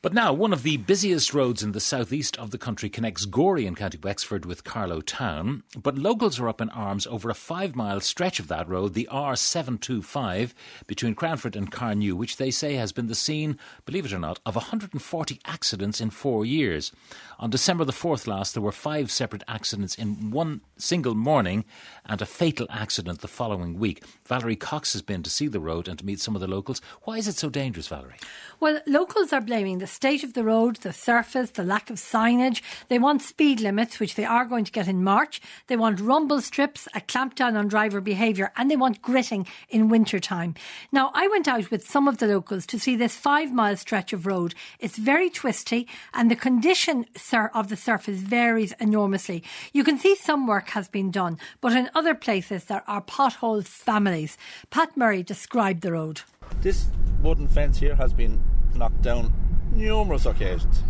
But now, one of the busiest roads in the southeast of the country connects Gorey in County Wexford with Carlow Town. But locals are up in arms over a 5-mile stretch of that road, the R725, between Cranford and Carnew, which they say has been the scene, believe it or not, of 140 accidents in 4 years. On December the 4th last, there were 5 separate accidents in one single morning and a fatal accident the following week. Valerie Cox has been to see the road and to meet some of the locals. Why is it so dangerous, Valerie? Well, locals are blaming the state of the road, the surface, the lack of signage. They want speed limits, which they are going to get in March. They want rumble strips, a clampdown on driver behaviour, and they want gritting in winter time. Now, I went out with some of the locals to see this 5-mile stretch of road. It's very twisty and the condition of the surface varies enormously. You can see some work has been done, but in other places there are pothole families. Pat Murray described the road. This wooden fence here has been knocked down numerous occasions.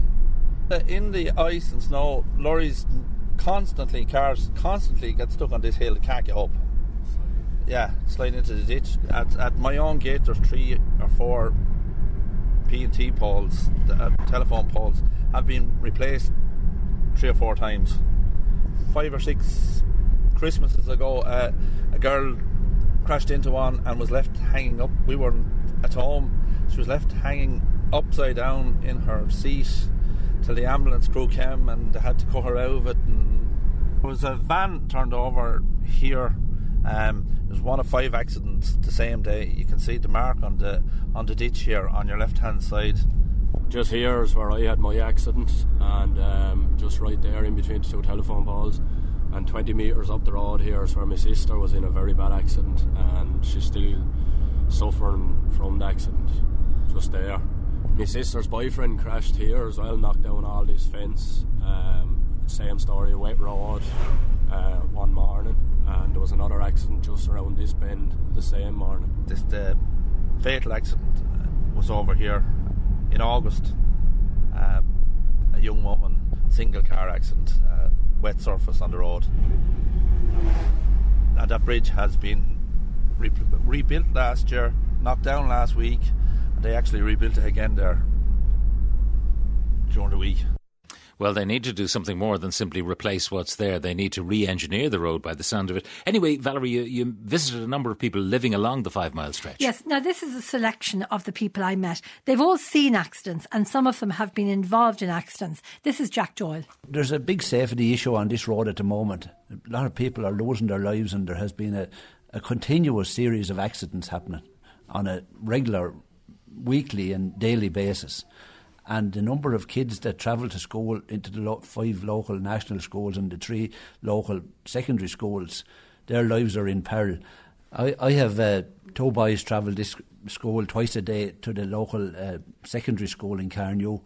In the ice and snow, lorries cars constantly get stuck on this hill, can't get up. Yeah, slide into the ditch. At my own gate there's 3 or 4 P&T poles, telephone poles, have been replaced 3 or 4 times. 5 or 6 Christmases ago, a girl crashed into one and was left hanging up. We weren't at home. She was left hanging upside down in her seat till the ambulance crew came and they had to cut her out of it. And there was a van turned over here. There was one of 5 accidents the same day. You can see the mark on the ditch here on your left hand side. Just here is where I had my accident, and just right there in between the 2 telephone poles. And 20 metres up the road here is where my sister was in a very bad accident, and she's still suffering from the accident. Just there. My sister's boyfriend crashed here as well, knocked down all this fence. Same story, wet road one morning, and there was another accident just around this bend the same morning. The fatal accident was over here in August. A young woman, single car accident, wet surface on the road. And that bridge has been rebuilt last year, knocked down last week, and they actually rebuilt it again there during the week. Well, they need to do something more than simply replace what's there. They need to re-engineer the road by the sound of it. Anyway, Valerie, you visited a number of people living along the 5-mile stretch. Yes, now this is a selection of the people I met. They've all seen accidents and some of them have been involved in accidents. This is Jack Doyle. There's a big safety issue on this road at the moment. A lot of people are losing their lives and there has been a continuous series of accidents happening on a regular, weekly and daily basis. And the number of kids that travel to school into the 5 local national schools and the 3 local secondary schools, their lives are in peril. I have 2 boys travel this school twice a day to the local secondary school in Carnew,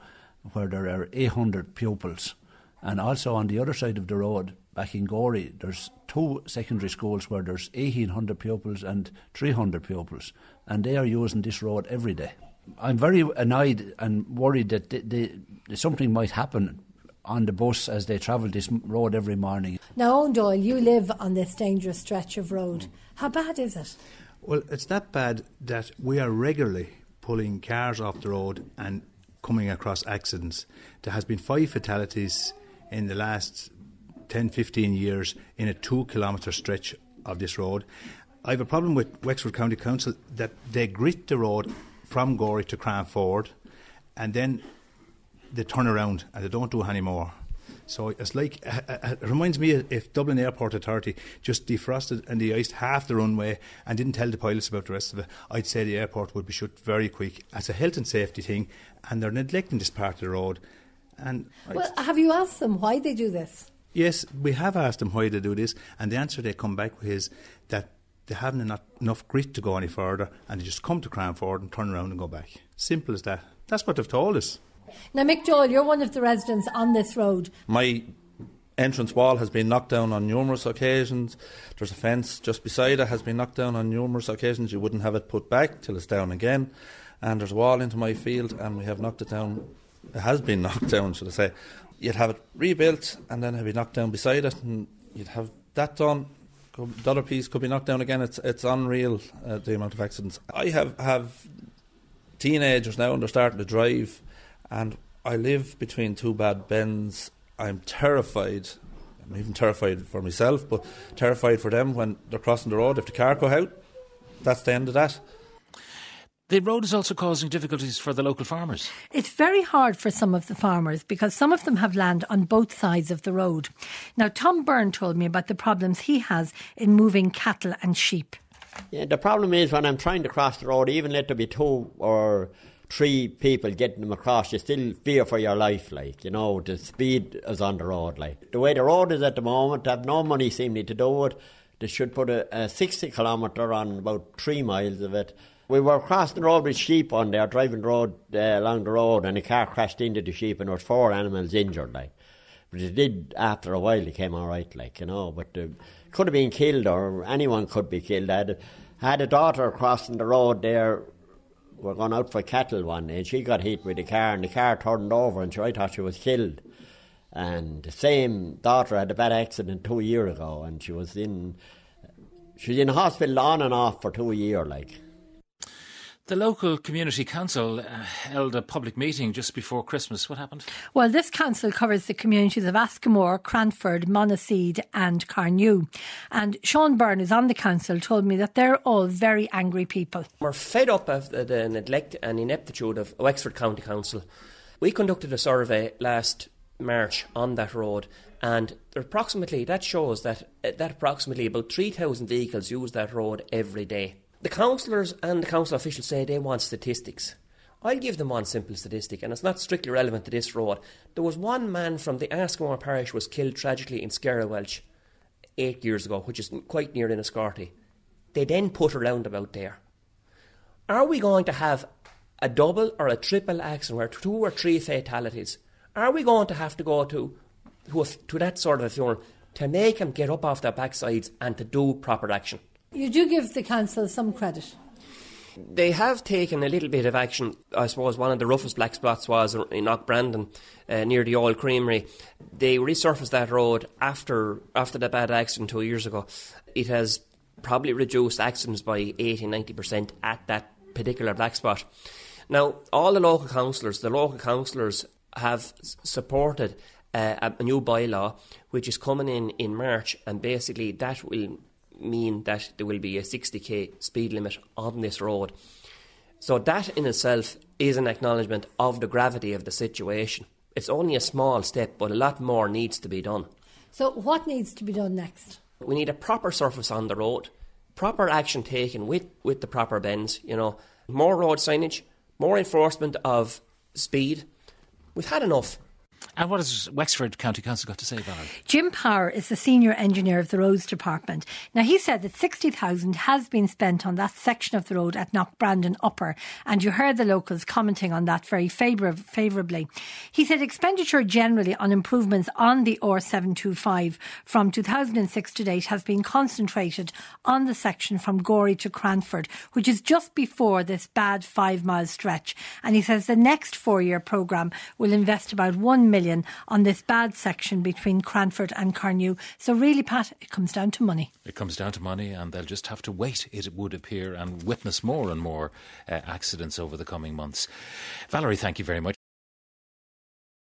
where there are 800 pupils. And also on the other side of the road, back in Gorey, there's 2 secondary schools where there's 1,800 pupils and 300 pupils. And they are using this road every day. I'm very annoyed and worried that something might happen on the bus as they travel this road every morning. Now, Owen Doyle, you live on this dangerous stretch of road. How bad is it? Well, it's that bad that we are regularly pulling cars off the road and coming across accidents. There has been 5 fatalities in the last 10-15 years in a 2-kilometre stretch of this road. I have a problem with Wexford County Council that they grit the road from Gorey to Cranford, and then they turn around and they don't do it anymore. So it's like, it reminds me if Dublin Airport Authority just defrosted and de-iced half the runway and didn't tell the pilots about the rest of it, I'd say the airport would be shut very quick. It's a health and safety thing, and they're neglecting this part of the road. And well, have you asked them why they do this? Yes, we have asked them why they do this, and the answer they come back with is that they haven't enough grit to go any further, and they just come to Cranford and turn around and go back. Simple as that. That's what they've told us. Now, Mick Doyle, you're one of the residents on this road. My entrance wall has been knocked down on numerous occasions. There's a fence just beside it, has been knocked down on numerous occasions. You wouldn't have it put back till it's down again. And there's a wall into my field, and we have knocked it down. It has been knocked down, should I say. You'd have it rebuilt, and then it'd be knocked down beside it, and you'd have that done. The other piece could be knocked down again. It's unreal, the amount of accidents. I have teenagers now, and they're starting to drive, And I live between two bad bends. I'm terrified. I'm even terrified for myself, but terrified for them when they're crossing the road. If the car go out, that's the end of that. The road is also causing difficulties for the local farmers. It's very hard for some of the farmers because some of them have land on both sides of the road. Now, Tom Byrne told me about the problems he has in moving cattle and sheep. Yeah, the problem is when I'm trying to cross the road, even let there be 2 or 3 people getting them across, you still fear for your life, like, you know, the speed is on the road, like. The way the road is at the moment, they have no money seemingly to do it. They should put a 60 kilometre on about 3 miles of it. We were crossing the road with sheep on there, driving the road along the road, and a car crashed into the sheep and there was 4 animals injured, like. But it did, after a while, it came all right, like, you know, but could have been killed, or anyone could be killed. I had a daughter crossing the road there. We're going out for cattle one day, and she got hit with the car, and the car turned over, and I thought she was killed. And the same daughter had a bad accident 2 years ago, and she was in hospital on and off for 2 years, like. The local community council held a public meeting just before Christmas. What happened? Well, this council covers the communities of Askamore, Cranford, Monaseed and Carnew. And Sean Byrne, who's on the council, told me that they're all very angry people. We're fed up of the neglect and ineptitude of Wexford County Council. We conducted a survey last March on that road, and that shows that approximately about 3,000 vehicles use that road every day. The councillors and the council officials say they want statistics. I'll give them one simple statistic, and it's not strictly relevant to this road. There was one man from the Askamore parish was killed tragically in Skerra Welch 8 years ago, which is quite near Enniscorthy. They then put a roundabout there. Are we going to have a double or a triple accident where 2 or 3 fatalities? Are we going to have to go to that sort of a film to make them get up off their backsides and to do proper action? You do give the council some credit. They have taken a little bit of action. I suppose one of the roughest black spots was in Knockbrandon, near the oil creamery. They resurfaced that road after the bad accident 2 years ago. It has probably reduced accidents by 80-90% at that particular black spot. Now, all the local councillors have supported a new bylaw which is coming in March, and basically that will mean that there will be a 60k speed limit on this road. So that in itself is an acknowledgement of the gravity of the situation. It's only a small step, but a lot more needs to be done. So what needs to be done next? We need a proper surface on the road, proper action taken with the proper bends, you know, more road signage, more enforcement of speed. We've had enough. And what has Wexford County Council got to say, Valerie? Jim Power is the senior engineer of the roads department. Now, he said that 60,000 has been spent on that section of the road at Knockbrandon Upper, and you heard the locals commenting on that very favourably. He said expenditure generally on improvements on the R725 from 2006 to date has been concentrated on the section from Gorey to Cranford, which is just before this bad 5-mile stretch. And he says the next 4-year programme will invest about 1 million on this bad section between Cranford and Carnew. So really, Pat, it comes down to money. It comes down to money, and they'll just have to wait, it would appear, and witness more and more accidents over the coming months. Valerie, thank you very much.